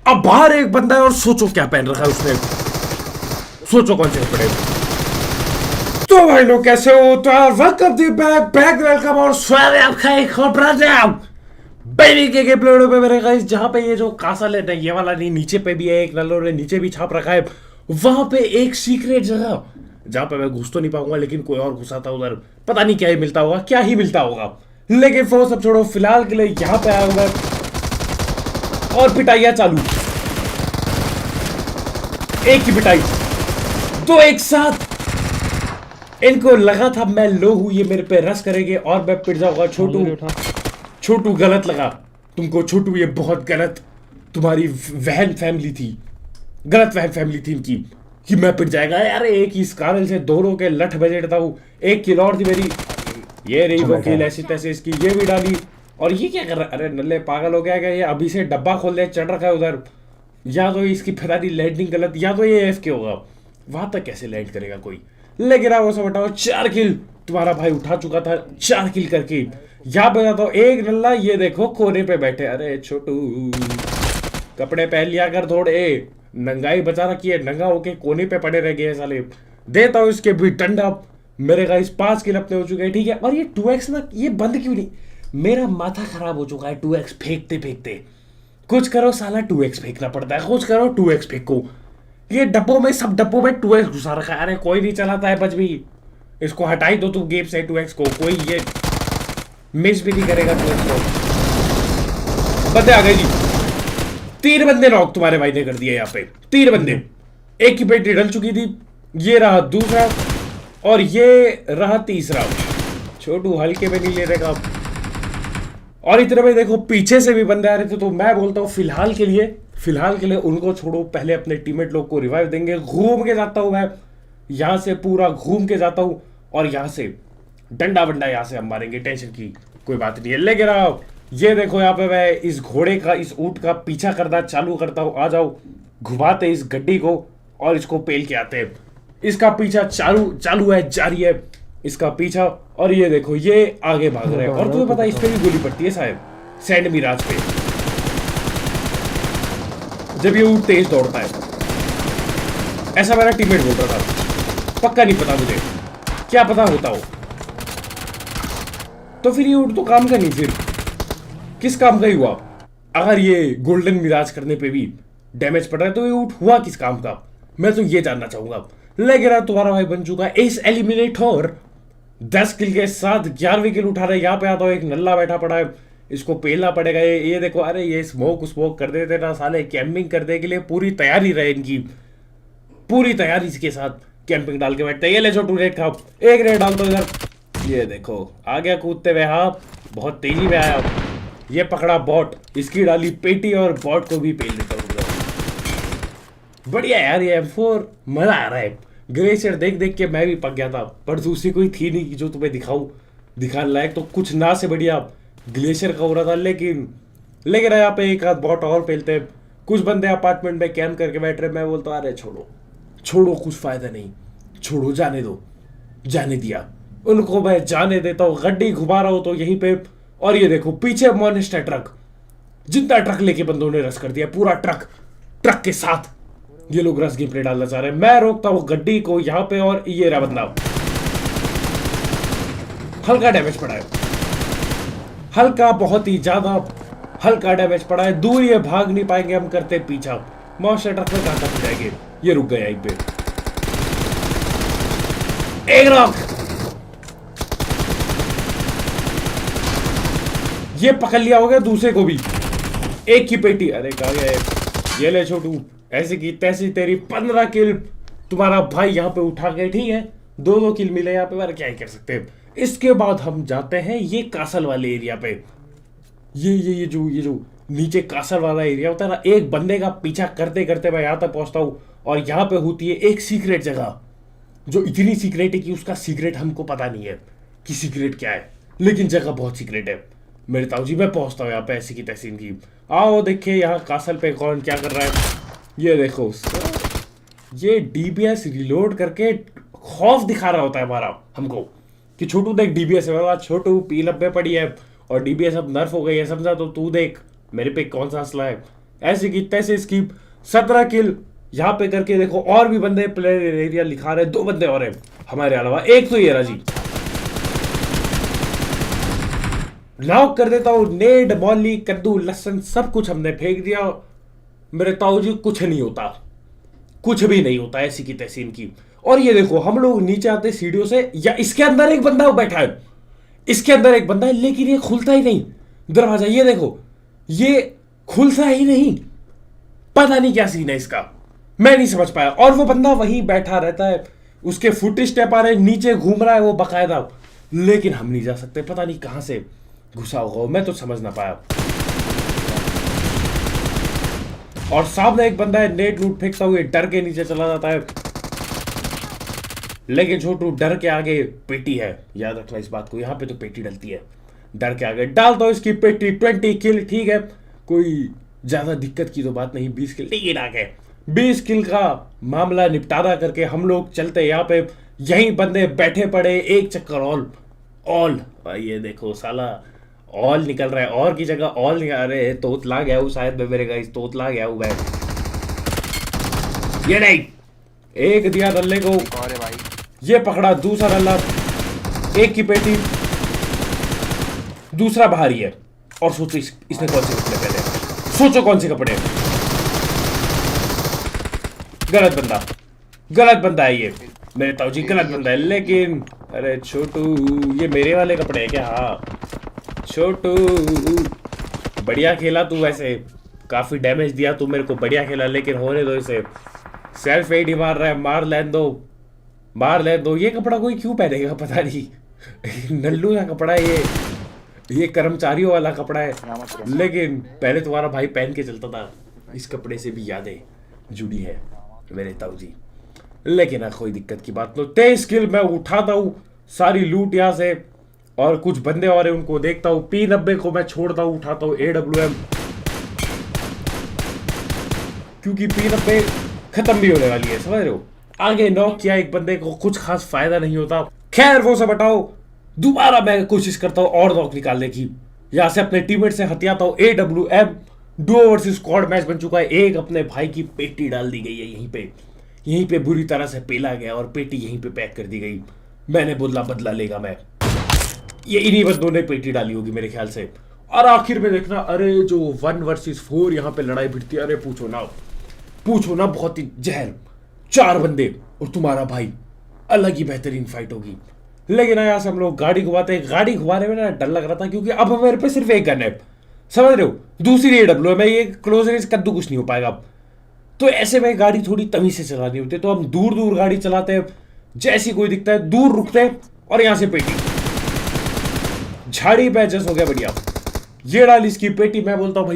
अब बाहर एक बंदा है और सोचो क्या पहन रखा है उसने, सोचो कौन से कपड़े। तो भाई लोग कैसे हो, तो यार वेलकम टू बैक वेलकम और स्वागत है आपका एक और ब्रांड बेबी के गेम पे मेरे गाइस, जहां पे ये जो कासल है ना, ये वाला नहीं, नीचे पे भी है एक नल्लो ने नीचे भी छाप रखा है। वहां पे एक सीक्रेट जगह जहां पे मैं घुस तो नहीं पाऊंगा, लेकिन कोई और घुसा था उधर, पता नहीं क्या ही मिलता होगा, क्या ही मिलता होगा। लेकिन वो सब छोड़ो, फिलहाल के लिए यहाँ पे आया हुआ और पिटाइया चालू, एक ही पिटाई, दो एक साथ। इनको लगा था मैं लो हूं, ये मेरे पे रस करेंगे और मैं पिट जाऊंगा। छोटू छोटू गलत लगा तुमको, छोटू ये बहुत गलत, तुम्हारी वहन फैमिली थी, गलत वहन फैमिली थी इनकी कि मैं पिट जाएगा यार। एक ही स्कारल से दोनों के लठ बजे देता हूँ, एक किल और थी मेरी, ये रही वो किल ऐसी तैसे इसकी, ये भी डाली। और ये क्या कर रहा है, अरे नल्ले पागल हो गया क्या ये, अभी से डब्बा खोल दे, चढ़ रखा है उधर। या तो इसकी फिरारी लैंडिंग गलत, या तो ये एफ के होगा, वहां तक कैसे लैंड करेगा कोई। लेकिन वो सब हटाओ, 4 किल तुम्हारा भाई उठा चुका था, 4 किल करके। यहाँ पे जाता हूँ एक नल्ला, ये देखो कोने पे बैठे, अरे छोटू कपड़े पहन लिया कर थोड़े, नंगाई बचा रखी है, नंगा होके कोने पे पड़े रह गए साले। देता हूँ इसके भी डंडा। मेरे गाइस 5 किल अपने हो चुके हैं, ठीक है। और ये 2x ना, ये बंद क्यों नहीं, मेरा माथा खराब हो चुका है 2x फेंकते फेंकते। कुछ करो साला 2x फेंकना पड़ता है, कुछ करो 2x फेंको। ये डब्बों में, सब डब्बों में 2x घुसा रखा है, अरे कोई नहीं चलाता है बच भी, इसको हटाई दो तुम गेम से 2x को, कोई ये मिस भी नहीं करेगा 2x को। बंदे आ गए जी, 3 बंदे नॉक तुम्हारे भाई ने कर दिए यहाँ पे, 3 बंदे। एक की पेटी डल चुकी थी, ये रहा दूसरा और ये रहा तीसरा। छोटू हल्के में नहीं ले रहेगा। और इतने में देखो पीछे से भी बंदे आ रहे थे, तो मैं बोलता हूँ फिलहाल के लिए उनको छोड़ो, पहले अपने टीममेट लोग को रिवाइव देंगे। घूम के जाता हूँ मैं यहाँ से, पूरा घूम के जाता हूँ और यहाँ से डंडा वंडा यहाँ से हम मारेंगे, टेंशन की कोई बात नहीं है। लेकिन आओ, ये देखो यहाँ पे मैं इस घोड़े का, इस ऊंट का पीछा करना चालू करता हूँ। आ जाओ, घुमाते इस गड्डी को और इसको पेल के आते हैं। इसका पीछा चालू है, जारी है इसका पीछा। और ये देखो ये आगे भाग रहे हैं, और तुम्हें पता है इस पे भी गोली पड़ती है शायद, सैंड मिराज पे, जब ये ऊंट तेज दौड़ता है। ऐसा मेरा टीममेट बोल रहा था, पक्का नहीं पता मुझे, क्या पता होता हो। तो फिर ये ऊंट तो काम का नहीं, फिर किस काम का ही हुआ। अगर ये गोल्डन मिराज करने पे भी डैमेज पड़ रहा है, तो ये ऊंट हुआ किस काम का, मैं तो ये जानना चाहूंगा। लेकिन तुम्हारा भाई बन चुका है इस एलिमिनेटर, 10 किल के साथ 11वीं किल उठा रहे। यहाँ पे आता हूँ, एक नल्ला बैठा पड़ा है, इसको पेलना पड़ेगा। ये देखो, अरे ये स्मोक कर देते ना साले, कैंपिंग करने के लिए पूरी तैयारी रहे इनकी, पूरी तैयारी इसके साथ कैंपिंग डाल के बैठते। ये ले छोटू रेड खाओ, एक रेड डाल दो इधर। ये देखो आ गया कूदते हुए, हाँ बहुत तेजी में आया। ये पकड़ा बॉट, इसकी डाली पेटी और बॉट को भी पेल देता हूँ। बढ़िया यार, ये M4 मजा आ रहा है। ग्लेशियर देख देख के मैं भी पक गया था, पर दूसरी कोई थी नहीं जो तुम्हें दिखाने लायक, तो कुछ ना से बढ़िया ग्लेशियर का हो रहा था। लेकिन यहाँ पे एक आध बॉट और पेलते हैं। कुछ बंदे अपार्टमेंट में कैंप करके बैठ रहे, मैं बोलता अरे छोड़ो कुछ फायदा नहीं, छोड़ो जाने दो। जाने दिया उनको, मैं जाने देता हूँ। गड्डी घुमा रहा हूँ तो यहीं पे, और ये देखो पीछे मॉन्स्टर ट्रक, जितना ट्रक लेके बंदों ने रस कर दिया, पूरा ट्रक के साथ ये लोग रस गेम प्ले डालना चाह रहे हैं। मैं रोकता हूँ गड्डी को यहाँ पे, और ये रहा बंदा, हल्का डैमेज पड़ा है, हल्का, बहुत ही ज्यादा हल्का डैमेज पड़ा है। दूर ये भाग नहीं पाएंगे, हम करते पीछा। मॉन्स्टर ट्रक में कहां तक जाएंगे, ये रुक गया यहीं पे। एक रॉक, ये पकड़ लिया होगा, दूसरे को भी एक ही पेटी। अरे कहा गया, ये ले छोटू, ऐसे की तैसी तेरी 15 किल तुम्हारा भाई यहाँ पे उठा के, ठीक है 2-2 किल मिले यहाँ पे, पर क्या ही कर सकते हैं। इसके बाद हम जाते हैं ये कासल वाले एरिया पे। ये जो नीचे कासल वाला एरिया होता है ना, एक बंदे का पीछा करते करते मैं यहाँ तक पहुंचता हूँ। और यहाँ पे होती है एक सीक्रेट जगह, जो इतनी सीक्रेट है कि उसका सीक्रेट हमको पता नहीं है कि सीक्रेट क्या है, लेकिन जगह बहुत सीक्रेट है। मेरे ताऊजी मैं पहुंचता हूँ यहाँ पे, ऐसी की तैसी इनकी। आओ देखिए यहाँ कासल पे कौन क्या कर रहा है। ये देखो, ये डीबीएस रिलोड करके खौफ दिखा रहा होता है हमारा हमको कि छोटू देख डीबीएस है, छोटू P90 पड़ी है और डीबीएस अब नर्फ हो गई है, समझा, तो तू देख मेरे पे कौन सा असला है। ऐसे की तैसे इसकी 17 किल यहाँ पे करके देखो। और भी बंदे प्लेयर एरिया लिखा रहे, 2 बंदे और हैं हमारे अलावा, एक तो ये रहा जी। लॉक कर देता हूँ, नेड मौली कद्दू लहसन सब कुछ हमने फेंक दिया। मेरे ताऊ जी कुछ नहीं होता, कुछ भी नहीं होता ऐसी की तैसी इनकी। और ये देखो हम लोग नीचे आते सीढ़ियों से, या इसके अंदर एक बंदा बैठा है, इसके अंदर एक बंदा है, लेकिन ये खुलता ही नहीं दरवाजा। ये देखो ये खुलता ही नहीं, पता नहीं क्या सीन है इसका, मैं नहीं समझ पाया। और वो बंदा वहीं बैठा रहता है, उसके फुट स्टेप आ रहे, नीचे घूम रहा है वो बकायदा, लेकिन हम नहीं जा सकते, पता नहीं कहां से घुसा होगा, मैं तो समझ ना पाया। और सामने एक बंदा है, नेट नूट फेंकता हुए डर के नीचे चला जाता है, लेकिन छोटू डर के आगे पेटी है, याद रखना इस बात को, यहां पे तो पेटी डलती है, डर के आगे डालता हूं इसकी पेटी। 20 किल, ठीक है, कोई ज्यादा दिक्कत की तो बात नहीं, 20 किल ठीक है। 20 किल का मामला निपटारा करके हम लोग चलते यहाँ पे, यहीं बंदे बैठे पड़े, एक चक्कर ऑल ये देखो साला ऑल निकल रहा है, और की जगह ऑल निकल रहे हैं। तोतला गया हूँ शायद मैं, मेरे गाइस तोतला गया हूँ मैं। ये नहीं, एक दिया रल्ले को, भाई ये पकड़ा दूसरा रल्ला, एक की पेटी, दूसरा बाहरी है। और सोचो इसने कौन से कपड़े पहने, सोचो कौन से कपड़े। गलत बंदा है ये, मेरे ताऊ जी गलत बंदा है। लेकिन अरे छोटू ये मेरे वाले कपड़े हैं क्या? हाँ छोटू बढ़िया खेला तू, वैसे काफी डैमेज दिया तू मेरे को, बढ़िया खेला, लेकिन होने दो इसे, सेल्फ एड ही मार रहा है, मार लेन दो। ये कपड़ा कोई क्यों पहनेगा पता नहीं नल्लू का कपड़ा है ये कर्मचारियों वाला कपड़ा है, लेकिन पहले तुम्हारा भाई पहन के चलता था, इस कपड़े से भी यादें जुड़ी है मेरे ताऊ जी। लेकिन हाँ कोई दिक्कत की बात नहीं, 23 किल मैं उठाता हूँ सारी लूट यहाँ से, और कुछ बंदे और हैं उनको देखता हूँ। P90 को मैं छोड़ता हूँ, उठाता हूँ AWM, क्योंकि P90 खत्म भी होने वाली है, समझ रहे हो। आगे नॉक किया एक बंदे को, कुछ खास फायदा नहीं होता, खैर वो सब हटाओ। दोबारा मैं कोशिश करता हूँ और नॉक निकालने की, यहाँ से अपने टीममेट से हथियाता हूँ। AWM Duo versus squad match बन चुका है, एक अपने भाई की पेटी डाल दी गई है यहीं पे बुरी तरह से पेला गया, और पेटी यहीं पे पैक कर दी गई। मैंने बोला बदला लेगा मैं, ये इन्हीं बंदों ने पेटी डाली होगी मेरे ख्याल से। और आखिर में देखना, अरे जो 1 वर्सेस 4 यहाँ पे लड़ाई भिड़ती है, अरे पूछो ना, बहुत ही जहर, 4 बंदे और तुम्हारा भाई, अलग ही बेहतरीन फाइट होगी। लेकिन यहाँ से हम लोग गाड़ी घुमाने में ना डर लग रहा था, क्योंकि अब मेरे पे सिर्फ एक गन है, समझ रहे हो, दूसरी AWM है, ये क्लोज रेंज कद्दू कुछ नहीं हो पाएगा। तो ऐसे में गाड़ी थोड़ी तमीज से चलानी होती है, तो हम दूर गाड़ी चलाते हैं, जैसी कोई दिखता है दूर रुकते हैं, और यहां से पेटी झाड़ी पे एडजस्ट हो गया बढ़िया, ये डाल इसकी पेटी। मैं बोलता हूं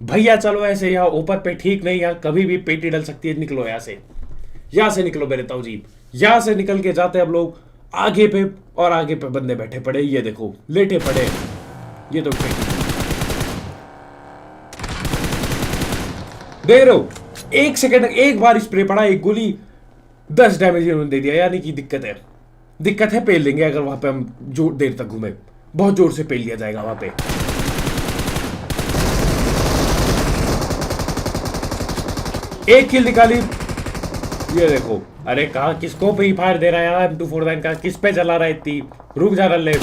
भैया चलो ऐसे यहाँ ऊपर पे ठीक नहीं, यहाँ कभी भी पेटी डल सकती है, निकलो यहाँ से निकलो मेरे ताऊ जी। यहाँ से निकल के जाते हैं हम लोग आगे पे, और आगे पे बंदे बैठे पड़े, ये देखो लेटे पड़े, ये तो पेटी देख रहे हो, 1 सेकंड, एक बार स्प्रे पड़ा, एक गोली 10 डैमेज इन्होंने दे दिया, यानी कि दिक्कत है पेल देंगे अगर वहां पे हम जोर देर तक घूमे, बहुत जोर से पेल दिया जाएगा वहां पे। एक किल निकाली, ये देखो, अरे कहा किसको फ्री फायर दे रहा है यार, M249 का किस पे चला रहा है इतनी, रुक जा रल्ले,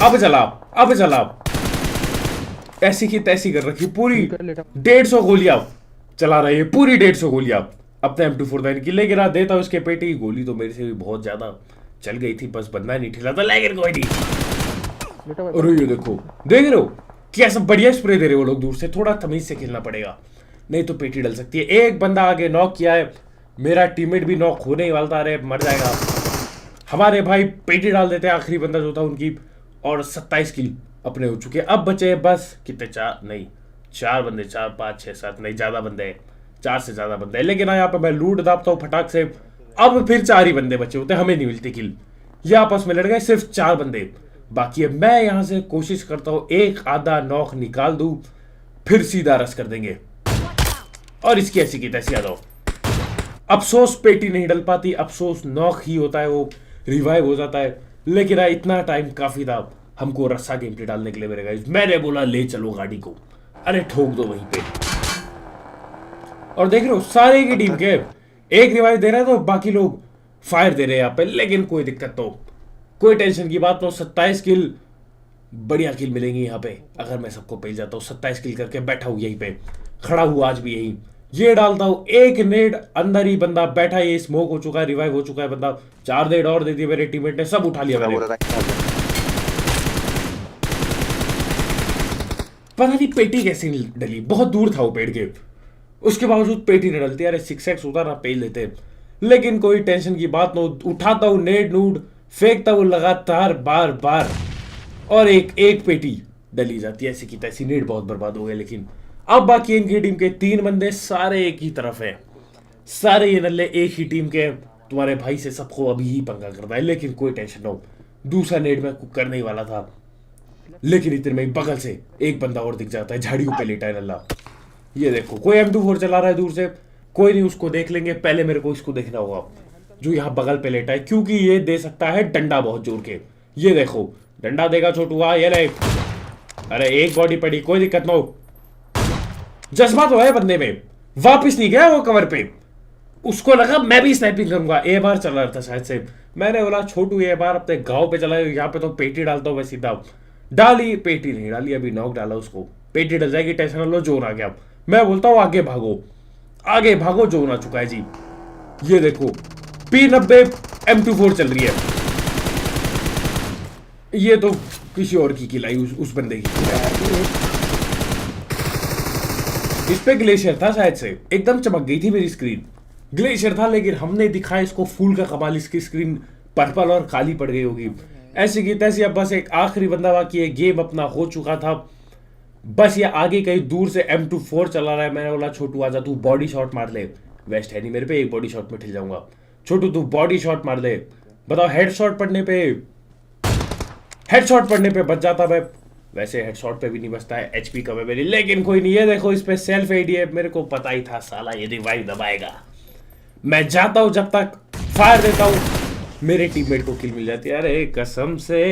अब चला ऐसी की तैसी कर रखी, पूरी 150 गोलियां चला रही है, पूरी 150 गोलियां अपने M249 की। लेकिन देता हूं इसके पेटी, गोली तो मेरे से भी बहुत ज्यादा चल गई थी, बस बंदा नहीं ठिला था, लेकिन कोई नहीं। और ये देखो, देख रहे हो कैसा बढ़िया स्प्रे दे रहे हो लोग दूर से, थोड़ा तमीज से खेलना पड़ेगा, नहीं तो पेटी डल सकती है। एक बंदा आगे नॉक किया है, मेरा टीममेट भी नॉक होने ही वाला था, अरे मर जाएगा, हमारे भाई पेटी डाल देते हैं, आखिरी बंदा जो था उनकी, और 27 किल अपने हो चुके हैं। अब बचे बस कितने, 4 बंदे, 4 5 6 7 नहीं, ज्यादा बंदे हैं, 4 से ज्यादा बंदे हैं। लेकिन यहाँ पे मैं लूट दापता हूँ फटाक से, अब फिर 4 ही बंदे बचे होते, हमें नहीं मिलती किल, ये आपस में लड़ गए, सिर्फ 4 बंदे बाकी है। मैं यहाँ से कोशिश करता हूँ एक आधा नॉक निकाल दूं, फिर सीधा रस कर देंगे, और इसकी ऐसी की तैसी आ जाओ। अफसोस पेटी नहीं डल पाती, अफसोस नॉक ही होता है, वो रिवाइव हो जाता है। लेकिन इतना टाइम काफी था, हमको रस्सा गेम प्ले डालने के लिए मेरे गाइस। मैंने बोला ले चलो गाड़ी को, अरे ठोक दो वहीं पे। और देख रहे हो सारे की टीम के एक रिवाइव दे रहा है तो बाकी लोग फायर दे रहे हैं यहाँ पे, लेकिन कोई दिक्कत तो कोई टेंशन की बात तो 27 किल, बढ़िया किल मिलेंगी यहाँ पे अगर मैं सबको पेल जाता हूँ। 27 किल करके बैठा हूँ यहीं पे, खड़ा हूँ आज भी यहीं। ये डालता हूँ एक नेड, अंदर ही बंदा बैठा है, ये स्मोक हो चुका है, रिवाइव हो चुका है बंदा। 4 नेड और दे दिए मेरे टीममेट ने, सब उठा लिया मैंने। पता नहीं पेटी कैसे डली, बहुत दूर था वो पेड़ के, उसके बावजूद पेटी नहीं डलती। अरे 6x होता ना पेल लेते, लेकिन कोई टेंशन की बात ना। उठाता हूँ नेड नूड, फेंकता हूँ लगातार बार बार, और एक पेटी डली जाती है ऐसी की तैसी। नेड बहुत बर्बाद हो गए। लेकिन अब बाकी इनकी टीम के 3 बंदे सारे एक ही तरफ है, सारे ये नल्ले एक ही टीम के। तुम्हारे भाई से सबको अभी ही पंगा करना है, लेकिन कोई टेंशन ना हो। दूसरा नेड में कुक करने ही वाला था, लेकिन इतने में बगल से एक बंदा और दिख जाता है, झाड़ियों पे लेटा है नल्ला। ये देखो कोई M24 चला रहा है दूर से, कोई नहीं उसको देख लेंगे, पहले मेरे को इसको देखना होगा जो यहाँ बगल पे लेटा है, क्योंकि ये दे सकता है डंडा बहुत जोर के। ये देखो डंडा देगा छोटू, ये ले। अरे एक बॉडी पड़ी, कोई दिक्कत ना हो, जज्बा तो है बंदे में। वापिस नहीं गया वो कवर पे, उसको लगा मैं भी स्नाइपिंग करूंगा। ए बार चला रहा था शायद से, मैंने बोला छोटू ये बार अपने गांव पे चला, यहाँ पे तो पेटी डालता हूँ मैं सीधा। डाली पेटी नहीं डाली, अभी नॉक डाला उसको, पेटी डल जाएगी, टेंशन लो। जोन आ गया, मैं बोलता हूँ आगे भागो, आगे भागो, जोन आ चुका है जी। ये देखो P90 M24 चल रही है, ये तो किसी और की किलाई, उस बंदे की। इस पे ग्लेशियर था शायद से, एकदम चमक गई थी मेरी स्क्रीन। ग्लेशियर था, लेकिन हमने दिखाया इसको फूल का कमाल, इसकी स्क्रीन पर्पल और काली पड़ गई होगी ऐसी की तैसी। अब बस एक आखिरी बंदा बाकी है, गेम अपना हो चुका था। बस ये आगे कहीं दूर से M24 चला रहा है। मैंने बोला छोटू आजा, तू बॉडी शॉट मार ले। वेस्ट है नहीं मेरे पे, एक बॉडी शॉट में ठिल जाऊंगा। छोटू तू बॉडी शॉट मार ले, बताओ हेडशॉट पड़ने पे बच जाता मैं। वैसे हेडशॉट पे भी नहीं बचता है, HP कम है मेरी, लेकिन कोई नहीं। ये देखो इस पे सेल्फ एडी है, मेरे को पता ही था साला ये रिवाइव दबाएगा। मैं जाता हूं, जब तक फायर देता हूं मेरे टीममेट को किल मिल जाती है। अरे कसम से,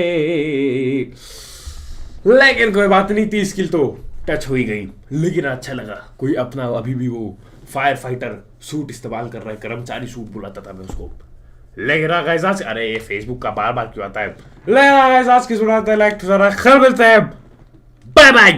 लेकिन कोई बात नहीं, 30 किल तो टच हो ही गई। लेकिन अच्छा लगा, कोई अपना अभी भी वो फायर फाइटर सूट इस्तेमाल कर रहा है, कर्मचारी सूट बुलाता था मैं उसको। लेकिन आज, अरे ये फेसबुक का बार बार क्यों आता है। लेकिन आज की सुनाते हैं, लाइक जरा खैर मिलते हैं, बाय बाय।